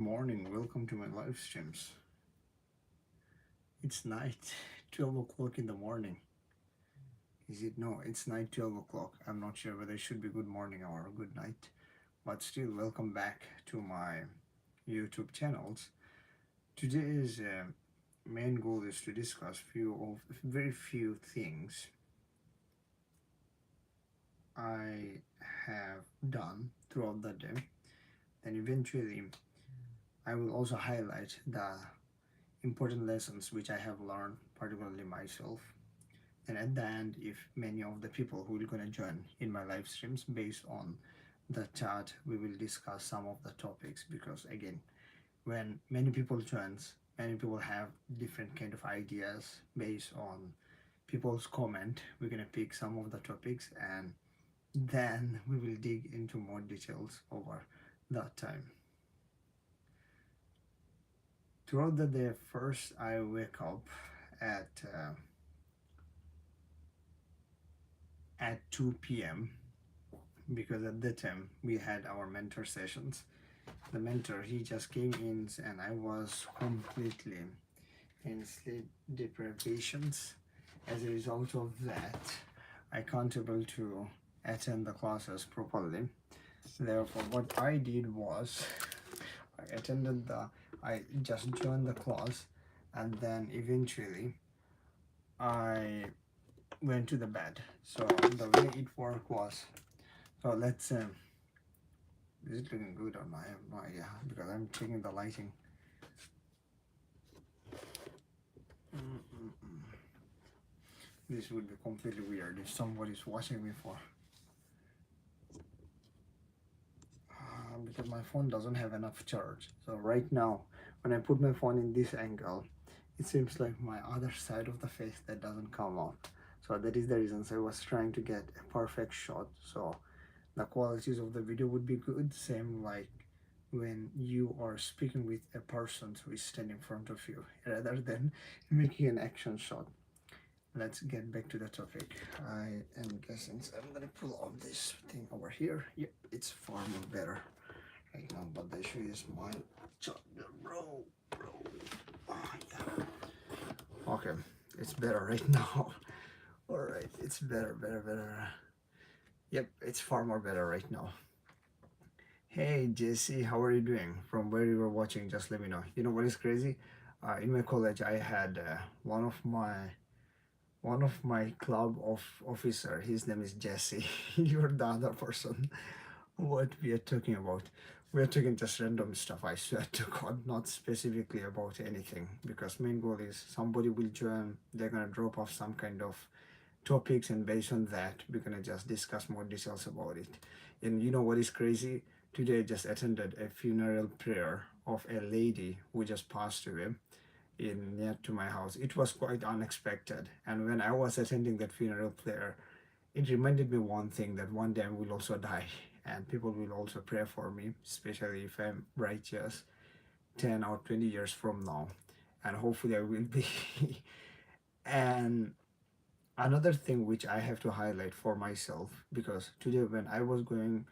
Morning, welcome to my live streams. It's night, 12 o'clock in the morning. Is it? No, it's night 12 o'clock. I'm not sure whether it should be good morning or good night, but still, welcome back to my YouTube channels. Today's main goal is to discuss very few things I have done throughout the day. Then eventually, I will also highlight the important lessons which I have learned, particularly myself. And at the end, if many of the people who will gonna join in my live streams based on the chat, we will discuss some of the topics, because again, when many people joins, many people have different kind of ideas based on people's comment. We're gonna pick some of the topics and then we will dig into more details over that time. Throughout the day, first I wake up at uh, at 2 p.m. because at that time we had our mentor sessions. The mentor, he just came in and I was completely in sleep deprivations. As a result of that, I can't able to attend the classes properly. Therefore, what I did was I just joined the class, and then eventually I went to the bed. So the way it worked was, so let's is it looking good or not? I have no idea because I'm checking the lighting. This would be completely weird if somebody's watching me for because my phone doesn't have enough charge. So right now, when I put my phone in this angle, it seems like my other side of the face that doesn't come out. So that is the reason. So I was trying to get a perfect shot, so the qualities of the video would be good, same like when you are speaking with a person who is standing in front of you rather than making an action shot. Let's get back to the topic. I am guessing, so I'm gonna pull off this thing over here. Yep, it's far more better right now, but the issue is my charger, bro. Oh, yeah. Okay, it's better right now. All right, it's better. Yep, it's far more better right now. Hey Jesse, how are you doing? From where you were watching, just let me know. You know what is crazy? In my college, I had one of my club of officer. His name is Jesse. You're the other person. What we are talking about? We are talking just random stuff. I swear to God, not specifically about anything. Because main goal is somebody will join. They're gonna drop off some kind of topics, and based on that, we're gonna just discuss more details about it. And you know what is crazy? Today I just attended a funeral prayer of a lady who just passed away in near to my house. It was quite unexpected, and when I was attending that funeral prayer, it reminded me one thing, that one day I will also die, and people will also pray for me, especially if I'm righteous 10 or 20 years from now, and hopefully I will be. And another thing which I have to highlight for myself, because today when I was going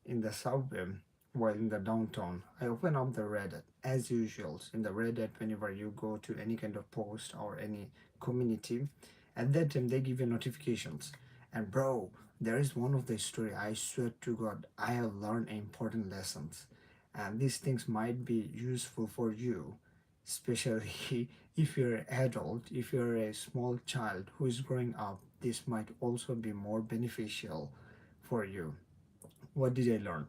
in the subway while in the downtown, I open up the Reddit as usual. In the Reddit, whenever you go to any kind of post or any community, at that time they give you notifications. And bro, there is one of the story. I swear to God, I have learned important lessons, and these things might be useful for you, especially if you're an adult. If you're a small child who is growing up, this might also be more beneficial for you. What did I learn?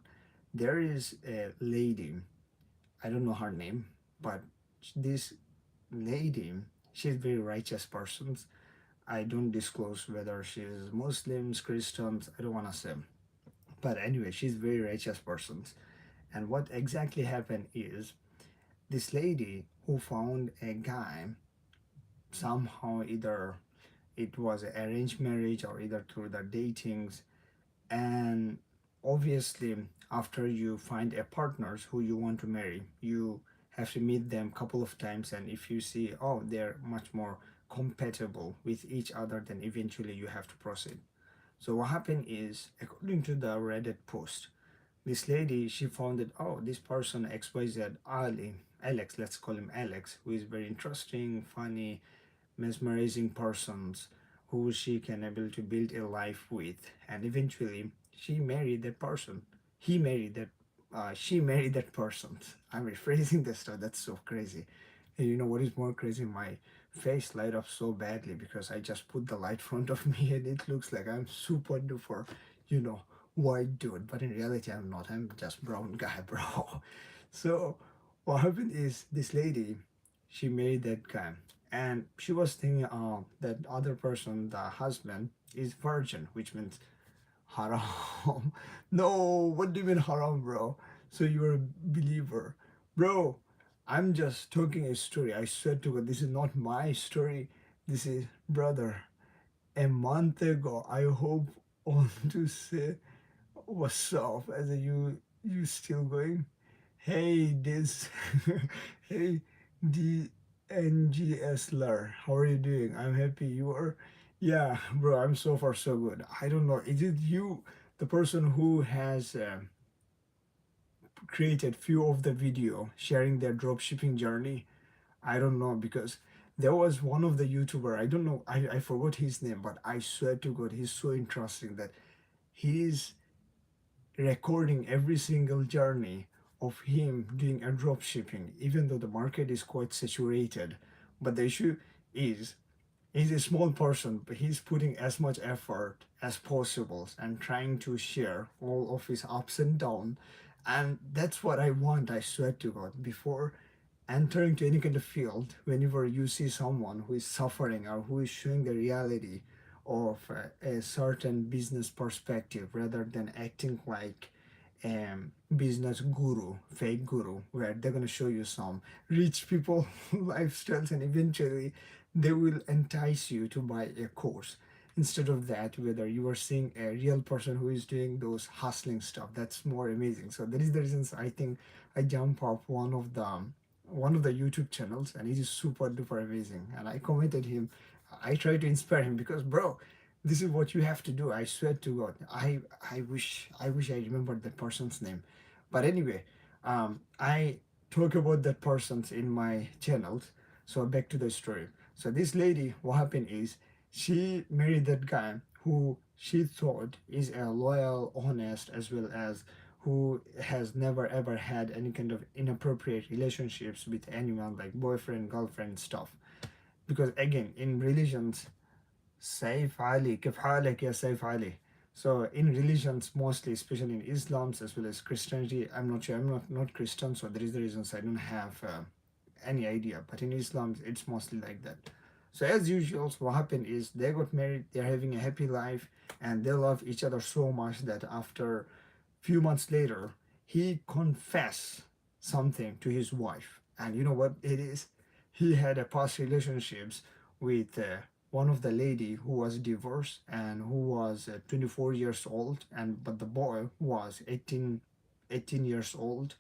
There is a lady, I don't know her name, but this lady, she's very righteous person. I don't disclose whether she's Muslims, Christians, I don't want to say. But anyway, she's very righteous person. And what exactly happened is, this lady who found a guy, somehow either it was an arranged marriage or either through the datings, and obviously after you find a partners who you want to marry, you have to meet them a couple of times, and if you see, oh, they're much more compatible with each other, then eventually you have to proceed. So what happened is, according to the Reddit post, This lady, she found that, oh, this person XYZ Ali, Alex, let's call him Alex, who is very interesting, funny, mesmerizing persons who she can able to build a life with, and eventually she married that person. He married that. She married that person. I'm rephrasing this stuff. That's so crazy. And you know what is more crazy? My face light up so badly because I just put the light front of me and it looks like I'm super duper, you know, white dude. But in reality, I'm not. I'm just brown guy, bro. So what happened is this lady, she married that guy, and she was thinking that other person, the husband, is virgin, which means haram. No, what do you mean haram, bro? So you're a believer, bro? I'm just talking a story. I swear to God, this is not my story. This is brother. A month ago, I hope on to say what's up. As a you still going? Hey, this. Hey, DNGSLR. How are you doing? I'm happy you are. Yeah, bro, I'm so far so good. I don't know. Is it you, the person who has created few of the video sharing their dropshipping journey? I don't know because there was one of the YouTuber. I don't know. I forgot his name, but I swear to God, he's so interesting that he's recording every single journey of him doing a drop shipping, even though the market is quite saturated. But the issue is he's a small person, but he's putting as much effort as possible and trying to share all of his ups and downs. And that's what I want, I swear to God. Before entering to any kind of field, whenever you see someone who is suffering or who is showing the reality of a certain business perspective rather than acting like business guru, fake guru, where they're going to show you some rich people lifestyles and eventually they will entice you to buy a course. Instead of that, whether you are seeing a real person who is doing those hustling stuff, that's more amazing. So that is the reasons I think I jump off one of the YouTube channels, and he's super duper amazing. And I commented him. I try to inspire him because, bro, this is what you have to do. I swear to God. I wish I remembered that person's name. But anyway, I talk about that person's in my channels. So back to the story. So this lady, what happened is she married that guy who she thought is a loyal, honest, as well as who has never ever had any kind of inappropriate relationships with anyone like boyfriend, girlfriend stuff. Because again, in religions, Saif Ali, كيف حالك يا سيف Ali? So in religions mostly, especially in Islam as well as Christianity, I'm not sure, I'm not Christian, so there is the reasons I don't have any idea. But in Islam, it's mostly like that. So as usual, so what happened is they got married, they're having a happy life, and they love each other so much that after few months later, he confessed something to his wife. And you know what it is? He had a past relationships with one of the lady who was divorced and who was 24 years old, and but the boy was 18 years old.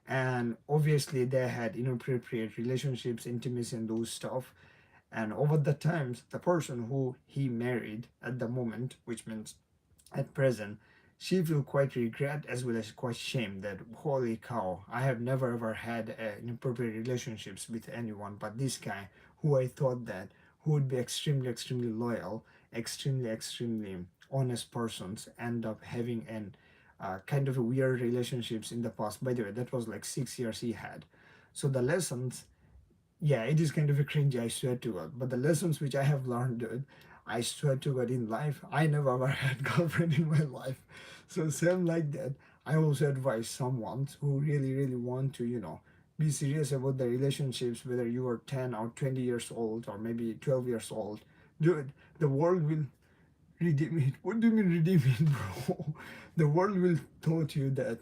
And obviously they had inappropriate relationships, intimacy, and those stuff. And over the times, the person who he married at the moment, which means at present, she feel quite regret as well as quite shame that holy cow, I have never ever had inappropriate relationships with anyone, but this guy who I thought that who would be extremely loyal, extremely honest persons end up having an kind of a weird relationships in the past. By the way, that was like 6 years he had. So the lessons, yeah, it is kind of a cringy, I swear to God. But the lessons which I have learned, dude, I swear to God, in life, I never ever had girlfriend in my life. So same like that, I also advise someone who really want to, be serious about the relationships, whether you are 10 or 20 years old or maybe 12 years old. Dude, the world will redeem it. What do you mean redeem it, bro? The world will taught you that,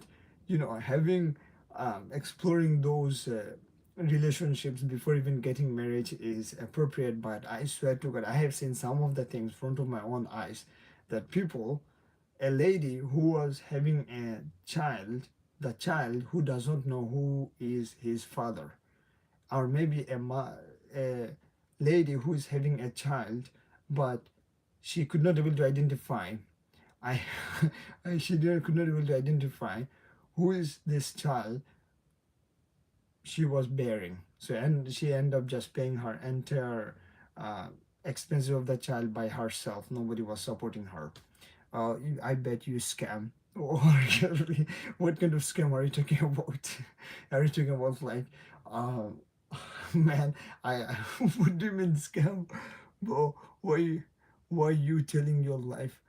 having exploring those relationships before even getting married is appropriate. But I swear to God, I have seen some of the things in front of my own eyes that people, a lady who was having a child, the child who does not know who is his father, or maybe a lady who is having a child, but she could not able to identify. I, could not able to identify who is this child she was bearing. So and she ended up just paying her entire uh, expenses of the child by herself. Nobody was supporting her. I bet you scam. Or what kind of scam are you talking about? Are you talking about like, um, man? What do you mean scam? Bro, why you telling your life?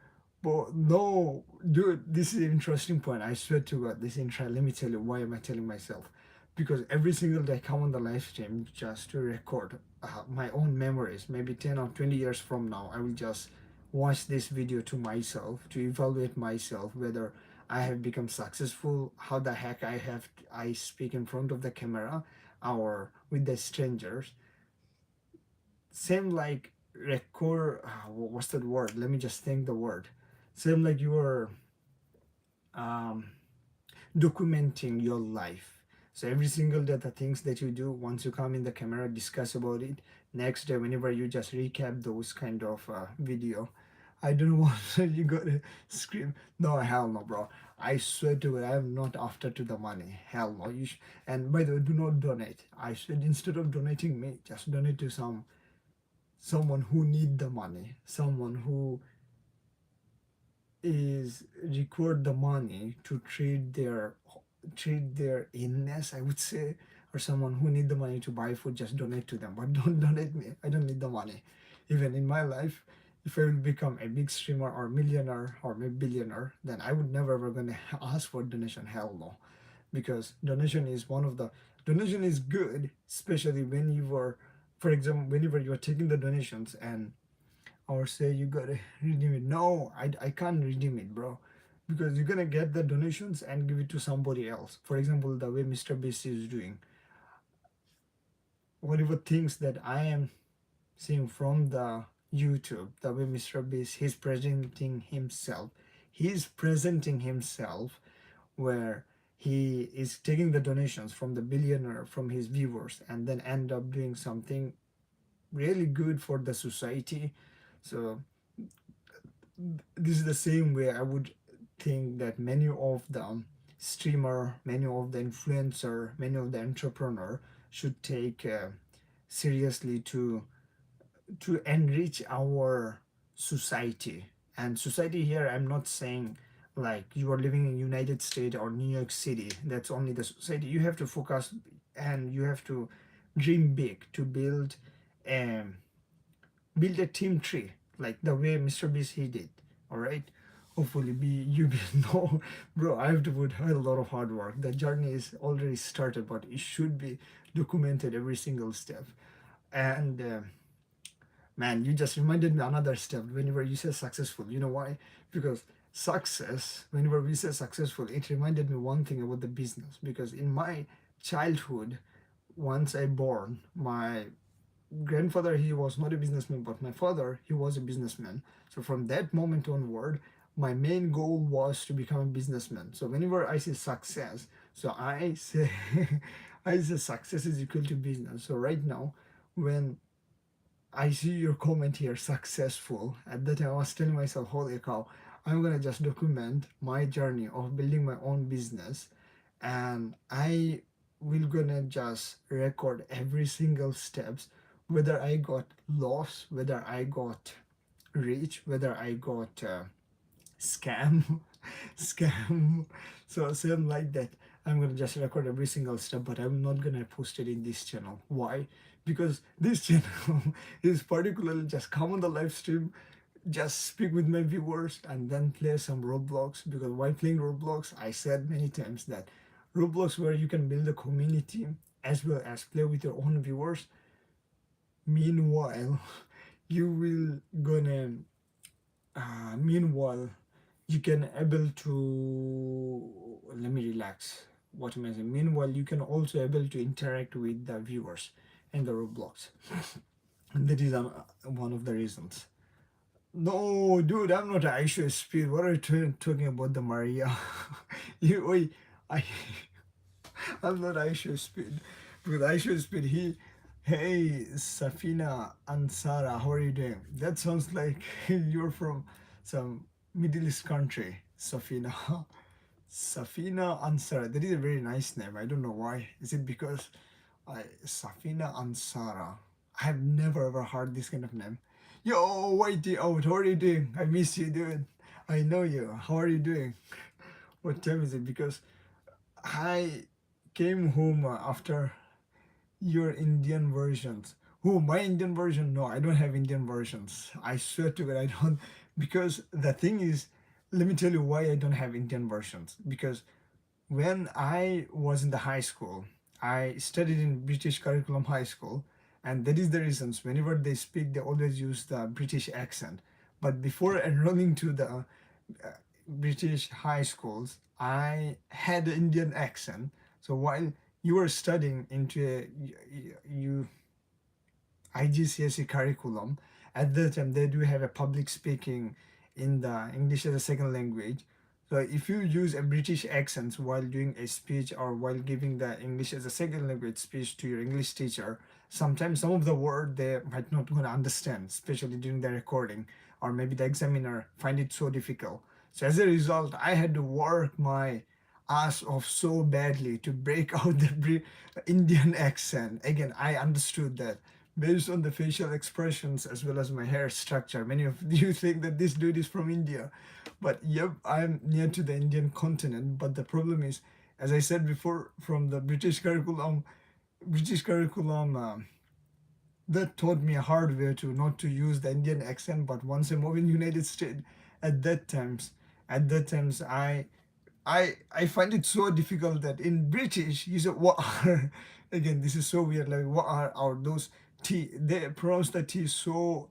But no, dude, this is an interesting point. I swear to God, this is interesting. Let me tell you why am I telling myself? Because every single day I come on the live stream just to record my own memories. Maybe 10 or 20 years from now, I will just watch this video to myself to evaluate myself whether I have become successful, how the heck I speak in front of the camera or with the strangers. Same like record. What's that word? Let me just think the word. Same like you are um, documenting your life. So every single day, the things that you do, once you come in the camera, discuss about it. Next day, whenever you just recap those kind of video, I don't want you gotta scream. No, hell no, bro. I swear to God, I am not after to the money. Hell no. And by the way, do not donate. I said instead of donating me, just donate to someone who need the money, someone who is record the money to treat their illness, I would say, or someone who need the money to buy food, just donate to them. But don't donate me. I don't need the money. Even in my life, if I will become a big streamer or millionaire or maybe billionaire, then I would never ever gonna ask for donation. Hell no, because donation is good, especially when you are, for example, whenever you are taking the donations and or say you gotta redeem it. No, I can't redeem it, bro, because you're gonna get the donations and give it to somebody else. For example, the way Mr. Beast is doing, whatever things that I am seeing from the YouTube, the way Mr. Beast he's presenting himself where he is taking the donations from the billionaire from his viewers and then end up doing something really good for the society. So this is the same way I would think that many of the streamer, many of the influencer, many of the entrepreneur should take seriously to enrich our society. And society here, I'm not saying like you are living in United States or New York City. That's only the society. You have to focus and you have to dream big to um, build a team tree like the way Mr. Beast he did. All right. Hopefully, be you be no, bro. I have to put a lot of hard work. The journey is already started, but it should be documented every single step. And man, you just reminded me another step. Whenever you say successful, you know why? Because success. Whenever we say successful, it reminded me one thing about the business. Because in my childhood, once I born, my grandfather he was not a businessman, but my father he was a businessman. So from that moment onward, my main goal was to become a businessman. So whenever I say success, so I say I say success is equal to business. So right now, when I see your comment here, successful, at that time I was telling myself, holy cow, I'm gonna just document my journey of building my own business, and I will gonna just record every single steps, whether I got lost, whether I got rich, whether I got scam, scam. So same like that. I'm gonna just record every single step, but I'm not gonna post it in this channel. Why? Because this channel is particularly just come on the live stream, just speak with my viewers, and then play some Roblox. Because while playing Roblox, I said many times that Roblox where you can build a community as well as play with your own viewers. Meanwhile, you will gonna meanwhile you can able to let me relax what am I saying, meanwhile you can also able to interact with the viewers in the Roblox. And that is one of the reasons. No, dude, I'm not Aisha Speed. What are you talking about, the Maria? you wait, I I'm not Aisha Speed. Because Aisha Speed, hey, Safina Ansara, how are you doing? That sounds like you're from some Middle East country, Safina. Safina Ansara. That is a very nice name. I don't know why. Is it because Safina Ansara? I have never ever heard this kind of name. Yo, wait out. How are you doing? I miss you, dude. I know you. How are you doing? What time is it? Because I came home after your Indian versions. Oh, my Indian version? No, I don't have Indian versions. I swear to God, I don't. Because the thing is, let me tell you why I don't have Indian versions. Because when I was in the high school, I studied in British curriculum high school, and that is the reasons. Whenever they speak, they always use the British accent. But before enrolling to the British high schools, I had an Indian accent. So while you were studying into a you IGCSE curriculum, at that time they do have a public speaking in the English as a second language. So if you use a British accent while doing a speech or while giving the English as a second language speech to your English teacher, sometimes some of the word they might not gonna understand, especially during the recording, or maybe the examiner find it so difficult. So as a result, I had to work my ass off so badly to break out the Indian accent. Again, I understood that based on the facial expressions as well as my hair structure. Many of you think that this dude is from India, but yep, I'm near to the Indian continent. But the problem is, as I said before, from the British curriculum that taught me a hard way to not to use the Indian accent. But once I moved in United States, at that times, at that times, I find it so difficult that in British you say what are again this is so weird, like what are our those T, they pronounce the T so,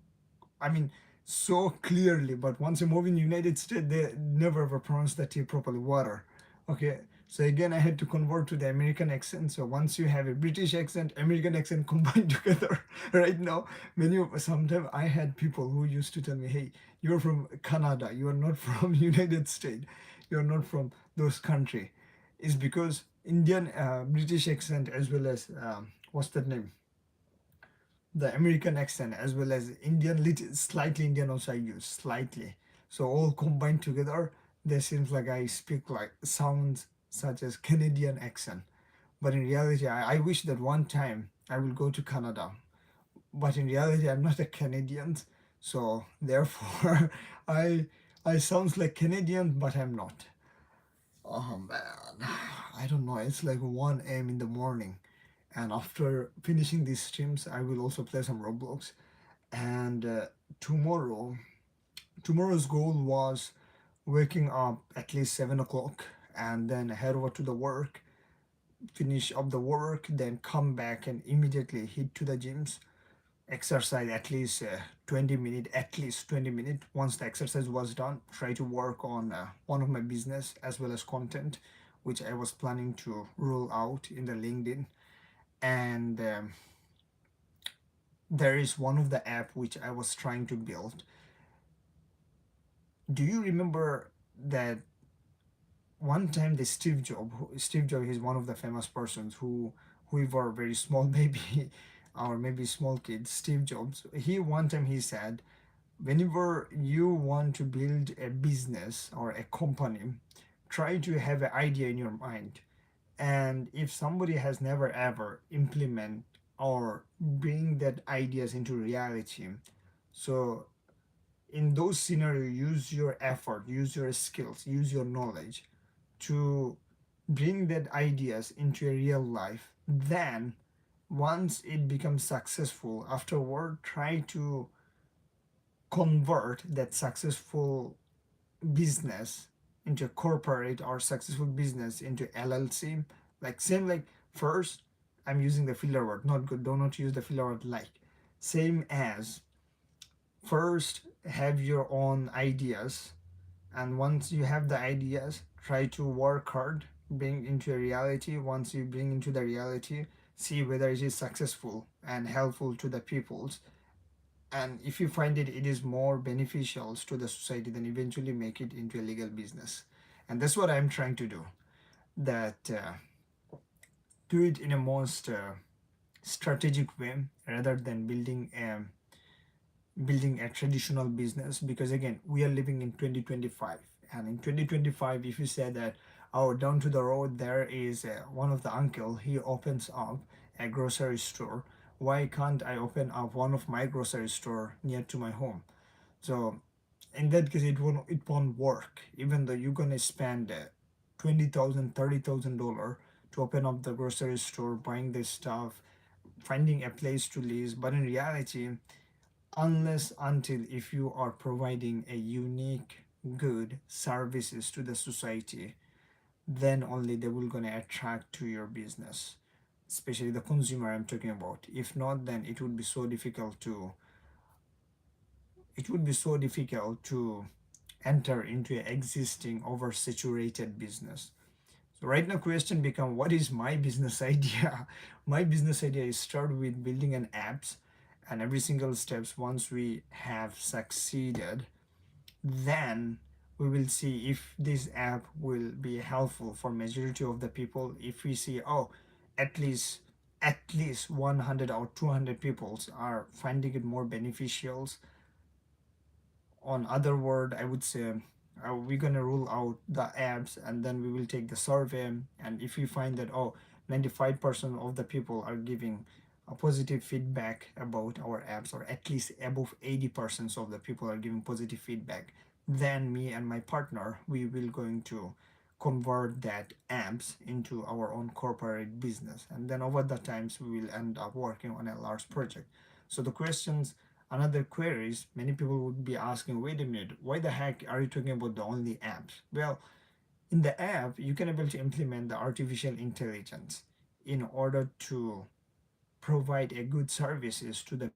I mean, so clearly, but once you move in United States, they never ever pronounce the T properly. Water. Okay. So again, I had to convert to the American accent. So once you have a British accent, American accent combined together, right now, many of sometimes I had people who used to tell me, "Hey, you're from Canada. You are not from United States. You are not from those country." It's because Indian British accent as well as what's that name? The American accent as well as Indian, little, slightly Indian also I use slightly. So all combined together, there seems like I speak like sounds such as Canadian accent. But in reality, I wish that one time I will go to Canada. But in reality, I'm not a Canadian, so therefore, I I sounds like Canadian, but I'm not. Oh man, I don't know. It's like 1 a.m. in the morning, and after finishing these streams, I will also play some Roblox. And tomorrow tomorrow's goal was waking up at least 7 o'clock and then head over to the work, finish up the work, then come back and immediately hit to the gyms, exercise at least 20 minutes, at least 20 minutes. Once the exercise was done, try to work on one of my business as well as content which I was planning to roll out in the LinkedIn. And there is one of the app which I was trying to build. Do you remember that one time the Steve Jobs is one of the famous persons who were very small baby or maybe small kids. Steve Jobs, he one time he said, whenever you want to build a business or a company, try to have an idea in your mind, and if somebody has never ever implement or bring that ideas into reality, so in those scenarios use your effort, use your skills, use your knowledge to bring that ideas into a real life. Then once it becomes successful, afterward try to convert that successful business into a corporate or successful business into LLC. Like same like first, I'm using the filler word, not good, do not use the filler word like. Same as first have your own ideas, and once you have the ideas, try to work hard, bring into a reality. Once you bring into the reality, see whether it is successful and helpful to the peoples, and if you find it is more beneficial to the society, then eventually make it into a legal business. And that's what I'm trying to do, that do it in a most strategic way rather than building a traditional business. Because again, we are living in 2025, and in 2025 if you say that Oh, down to the road there is one of the uncle. He opens up a grocery store. Why can't I open up one of my grocery store near to my home? So in that case, it won't work. Even though you're gonna spend 20,000, $30,000 to open up the grocery store, buying the stuff, finding a place to live. But in reality, unless until if you are providing a unique good services to the society, then only they will gonna attract to your business, especially the consumer I'm talking about. If not, then it would be so difficult to enter into an existing oversaturated business. So right now question become, what is my business idea? My business idea is start with building an apps, and every single steps once we have succeeded, then we will see if this app will be helpful for majority of the people. If we see, oh, at least at least 100 or 200 people are finding it more beneficial, on other word I would say, we're gonna rule out the apps, and then we will take the survey. And if we find that, oh, 95% of the people are giving a positive feedback about our apps, or at least above 80% of the people are giving positive feedback, then me and my partner, we will going to convert that apps into our own corporate business, and then over the times we will end up working on a large project. So the questions, another queries many people would be asking, wait a minute, why the heck are you talking about the only apps? Well, in the app you can able to implement the artificial intelligence in order to provide a good services to the people.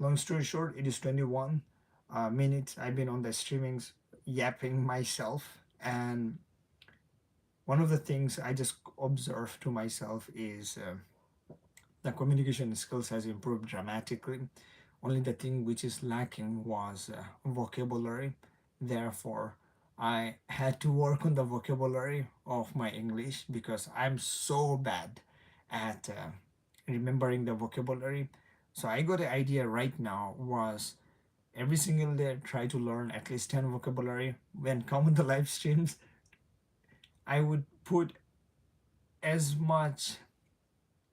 Long story short, it is 21 minutes I've been on the streamings yapping myself. And one of the things I just observed to myself is the communication skills has improved dramatically. Only the thing which is lacking was vocabulary. Therefore, I had to work on the vocabulary of my English because I'm so bad at remembering the vocabulary. So I got an idea right now was every single day try to learn at least 10 vocabulary. When come on the live streams, I would put as much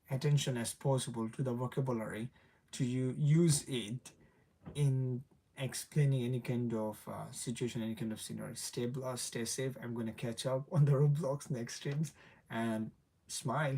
attention as possible to the vocabulary, to use it in explaining any kind of situation, any kind of scenario. Stay blessed, stay safe. I'm gonna catch up on the Roblox next streams, and smile.